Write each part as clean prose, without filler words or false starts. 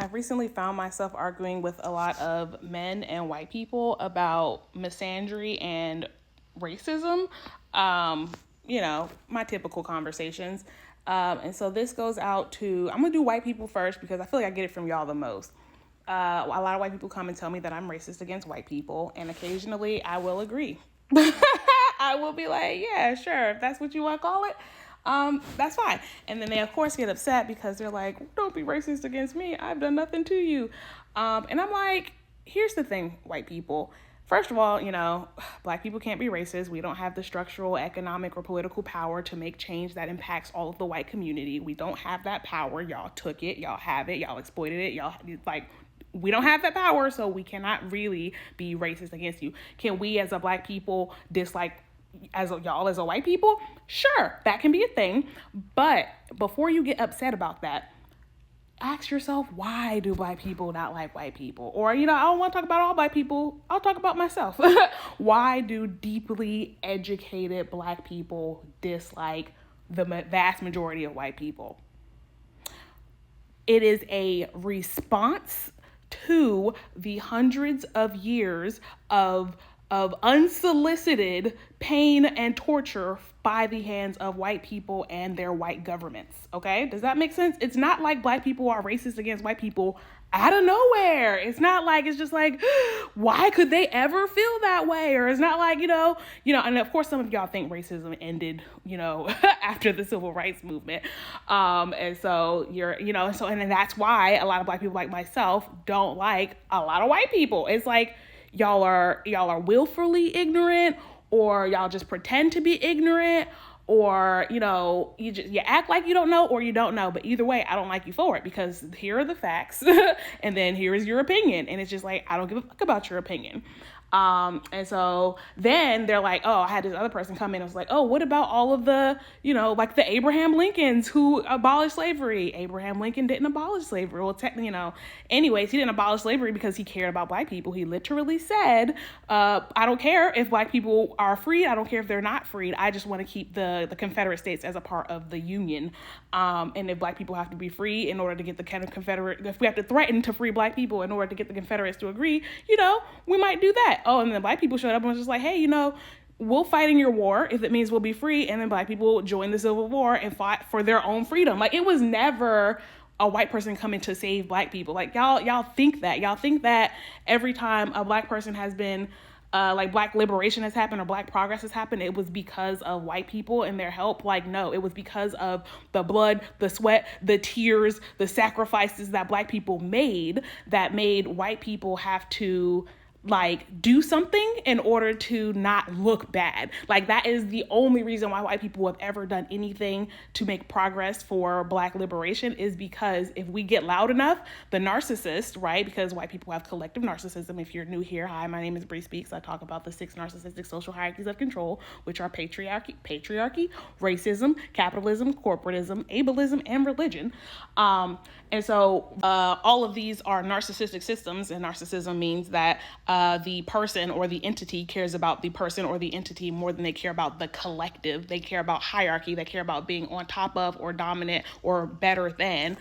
I've recently found myself arguing with a lot of men and white people about misandry and racism. Um, my typical conversations. And so this goes out to, I'm going to do white people first because I feel like I get it from y'all the most. A lot of white people come and tell me that I'm racist against white people, and occasionally I will agree. I will be like, yeah, sure, if that's what you want to call it, that's fine. And then they, of course, get upset because they're like, don't be racist against me. I've done nothing to you. And I'm like, here's the thing, white people. First of all, black people can't be racist. We don't have the structural, economic, or political power to make change that impacts all of the white community. We don't have that power. Y'all took it. Y'all have it. Y'all exploited it. Y'all, like, we don't have that power, so we cannot really be racist against you. Can we as a black people dislike y'all as a white people? Sure, that can be a thing. But before you get upset about that, ask yourself, why do black people not like white people? Or, I don't want to talk about all black people. I'll talk about myself. Why do deeply educated black people dislike the vast majority of white people? It is a response to the hundreds of years of unsolicited pain and torture by the hands of white people and their white governments. Okay? Does that make sense? It's not like black people are racist against white people out of nowhere. It's not like, it's just like, why could they ever feel that way? Or it's not like, and of course some of y'all think racism ended, after the civil rights movement. And so and that's why a lot of black people like myself don't like a lot of white people. It's like, y'all are willfully ignorant, or y'all just pretend to be ignorant, or you act like you don't know, or you don't know. But either way, I don't like you for it, because here are the facts and then here is your opinion, and it's just like, I don't give a fuck about your opinion. And so then they're like, oh, I had this other person come in and was like, oh, what about all of the, like the Abraham Lincolns who abolished slavery? Abraham Lincoln didn't abolish slavery. Well, technically, anyways, he didn't abolish slavery because he cared about black people. He literally said, I don't care if black people are freed. I don't care if they're not freed. I just want to keep the Confederate States as a part of the Union. And if black people have to be free in order to get the kind of Confederate, if we have to threaten to free black people in order to get the Confederates to agree, we might do that. Oh, and then black people showed up and was just like, hey, we'll fight in your war if it means we'll be free. And then black people joined the Civil War and fought for their own freedom. Like, it was never a white person coming to save black people. Like, y'all think that every time a black person has been like black liberation has happened or black progress has happened, it was because of white people and their help. Like, no, it was because of the blood, the sweat, the tears, the sacrifices that black people made that made white people have to do something in order to not look bad. Like, that is the only reason why white people have ever done anything to make progress for black liberation, is because if we get loud enough, the narcissist, right? Because white people have collective narcissism. If you're new here, hi, my name is Bree Speaks. I talk about the 6 narcissistic social hierarchies of control, which are patriarchy, racism, capitalism, corporatism, ableism, and religion. And so all of these are narcissistic systems, and narcissism means that the person or the entity cares about the person or the entity more than they care about the collective. They care about hierarchy. They care about being on top of or dominant or better than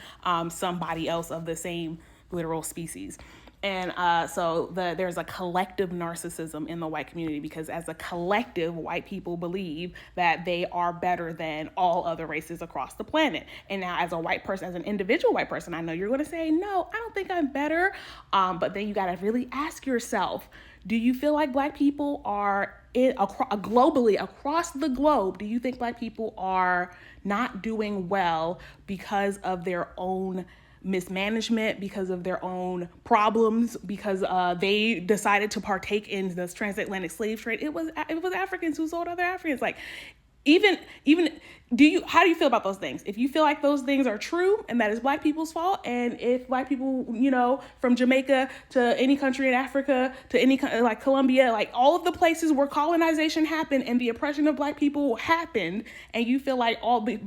somebody else of the same literal species. And so there's a collective narcissism in the white community, because as a collective, white people believe that they are better than all other races across the planet. And now as a white person, as an individual white person, I know you're going to say, no, I don't think I'm better. But then you got to really ask yourself, do you feel like black people are globally, across the globe, do you think black people are not doing well because of their own mismanagement, because of their own problems, because they decided to partake in this transatlantic slave trade? It was Africans who sold other Africans. Like, even how do you feel about those things? If you feel like those things are true and that is black people's fault, and if black people, from Jamaica to any country in Africa to any, like Colombia, like all of the places where colonization happened and the oppression of black people happened, and you feel like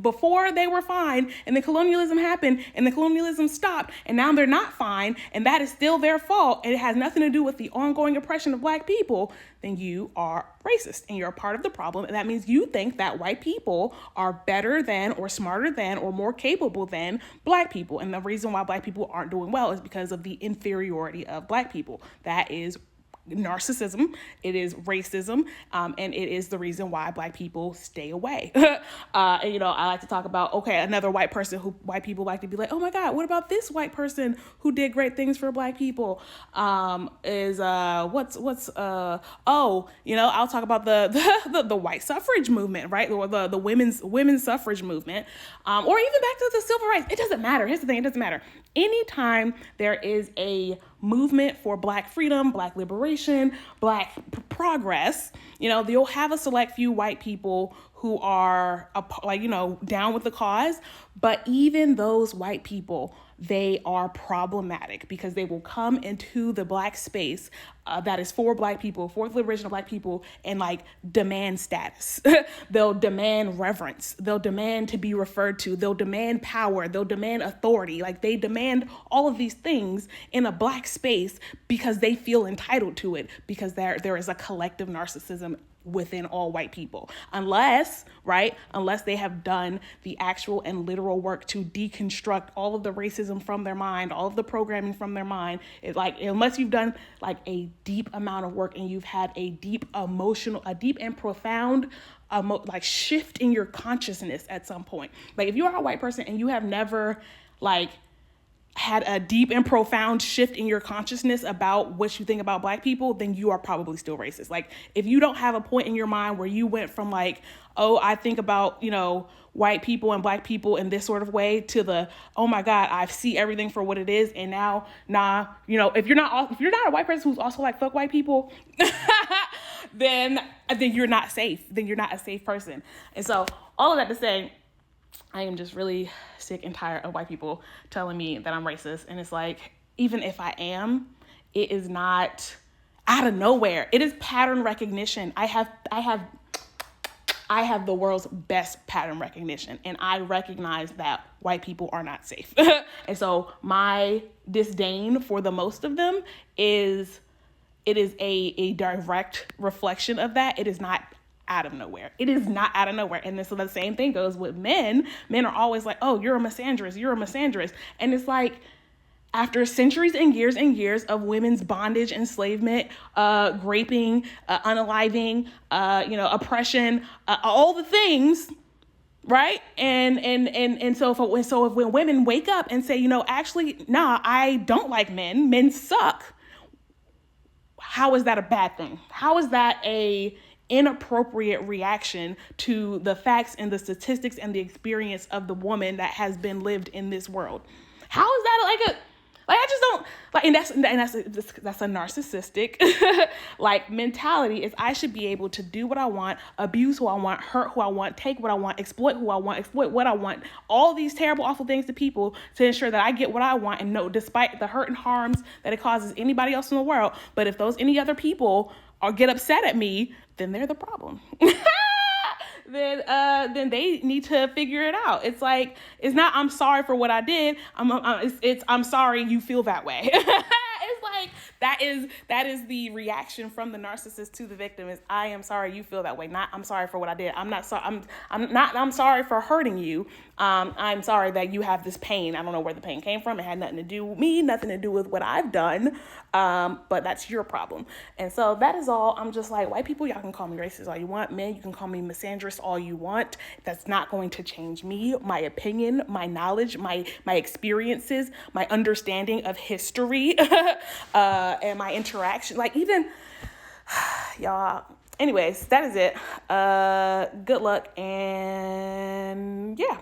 before they were fine, and then colonialism happened and the colonialism stopped and now they're not fine, and that is still their fault, and it has nothing to do with the ongoing oppression of black people, then you are racist and you're a part of the problem. And that means you think that white people are are better than or smarter than or more capable than Black people. And the reason why Black people aren't doing well is because of the inferiority of Black people. That is narcissism, it is racism, and it is the reason why Black people stay away. And I like to talk about, okay, another white person who white people like to be like, oh my God, what about this white person who did great things for Black people? I'll talk about the white suffrage movement, right? Or the women's suffrage movement, or even back to the civil rights. It doesn't matter. Here's the thing, it doesn't matter. Anytime there is a movement for Black freedom, Black liberation, Black progress, you'll have a select few white people who are down with the cause. But even those white people, they are problematic because they will come into the Black space that is for Black people, for the liberation of Black people, and demand status. They'll demand reverence. They'll demand to be referred to. They'll demand power. They'll demand authority. They demand all of these things in a Black space because they feel entitled to it, because there is a collective narcissism within all white people, unless they have done the actual and literal work to deconstruct all of the racism from their mind, all of the programming from their mind. Unless you've done a deep amount of work and you've had a deep and profound shift in your consciousness at some point. If you are a white person and you have never had a deep and profound shift in your consciousness about what you think about Black people, then you are probably still racist. If you don't have a point in your mind where you went from I think about, white people and Black people in this sort of way, to the, oh my God, I see everything for what it is. And now, if you're not a white person who's also fuck white people, then I think you're not safe. Then you're not a safe person. And so all of that to say, I am just really sick and tired of white people telling me that I'm racist. And it's even if I am, it is not out of nowhere. It is pattern recognition. I have the world's best pattern recognition, and I recognize that white people are not safe. And so my disdain for the most of them is a direct reflection of that. It is not out of nowhere. It is not out of nowhere. And so the same thing goes with men. Men are always oh, you're a misandrist. You're a misandrist. And it's after centuries and years of women's bondage, enslavement, raping, unaliving, oppression, all the things, right? And so if when women wake up and say, actually, nah, I don't like men. Men suck. How is that a bad thing? How is that a inappropriate reaction to the facts and the statistics and the experience of the woman that has been lived in this world? How is that I just don't that's a narcissistic mentality. Is I should be able to do what I want, abuse who I want, hurt who I want, take what I want, exploit who I want, exploit what I want, all these terrible, awful things to people to ensure that I get what I want, and no, despite the hurt and harms that it causes anybody else in the world. But if any other people get upset at me, then they're the problem. Then they need to figure it out. It's it's not I'm sorry for what I did. It's I'm sorry you feel that way. It's that is the reaction from the narcissist to the victim. Is I am sorry you feel that way. Not I'm sorry for what I did. I'm sorry for hurting you. I'm sorry that you have this pain. I don't know where the pain came from. It had nothing to do with me, nothing to do with what I've done. But that's your problem. And so that is all. I'm just white people, y'all can call me racist all you want. Men, you can call me misandrist all you want. That's not going to change me, my opinion, my knowledge, my experiences, my understanding of history, and my interaction. Even y'all. Anyways, that is it. Good luck, and yeah.